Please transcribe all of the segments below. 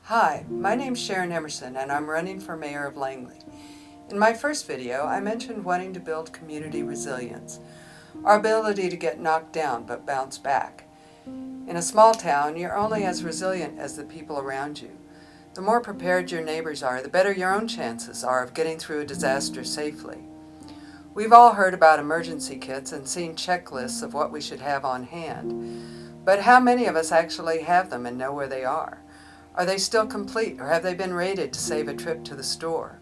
Hi, my name's Sharon Emerson and I'm running for mayor of Langley. In my first video, I mentioned wanting to build community resilience, our ability to get knocked down but bounce back. In a small town, you're only as resilient as the people around you. The more prepared your neighbors are, the better your own chances are of getting through a disaster safely. We've all heard about emergency kits and seen checklists of what we should have on hand. But how many of us actually have them and know where they are? Are they still complete, or have they been raided to save a trip to the store?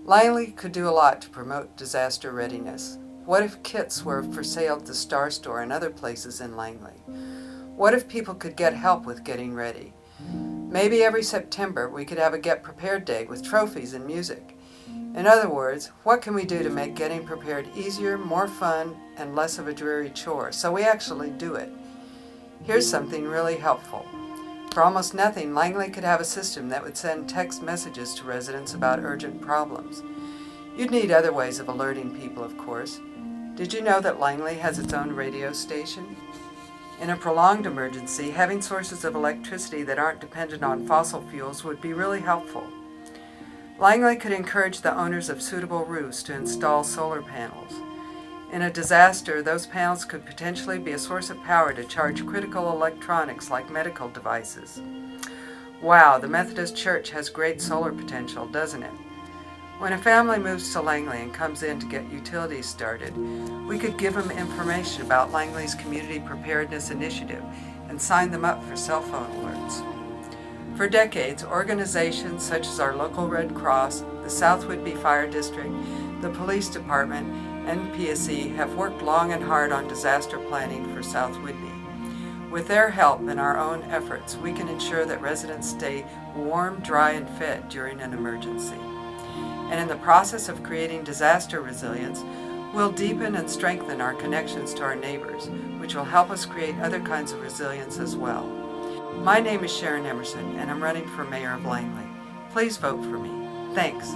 Langley could do a lot to promote disaster readiness. What if kits were for sale at the Star Store and other places in Langley? What if people could get help with getting ready? Maybe every September we could have a Get Prepared Day with trophies and music. In other words, what can we do to make getting prepared easier, more fun, and less of a dreary chore, so we actually do it? Here's something really helpful. For almost nothing, Langley could have a system that would send text messages to residents about urgent problems. You'd need other ways of alerting people, of course. Did you know that Langley has its own radio station? In a prolonged emergency, having sources of electricity that aren't dependent on fossil fuels would be really helpful. Langley could encourage the owners of suitable roofs to install solar panels. In a disaster, those panels could potentially be a source of power to charge critical electronics like medical devices. Wow, the Methodist Church has great solar potential, doesn't it? When a family moves to Langley and comes in to get utilities started, we could give them information about Langley's Community Preparedness Initiative and sign them up for cell phone alerts. For decades, organizations such as our local Red Cross, the South Whitby Fire District, the Police Department, and PSE have worked long and hard on disaster planning for South Whitby. With their help and our own efforts, we can ensure that residents stay warm, dry, and fed during an emergency. And in the process of creating disaster resilience, we'll deepen and strengthen our connections to our neighbors, which will help us create other kinds of resilience as well. My name is Sharon Emerson, and I'm running for mayor of Langley. Please vote for me. Thanks.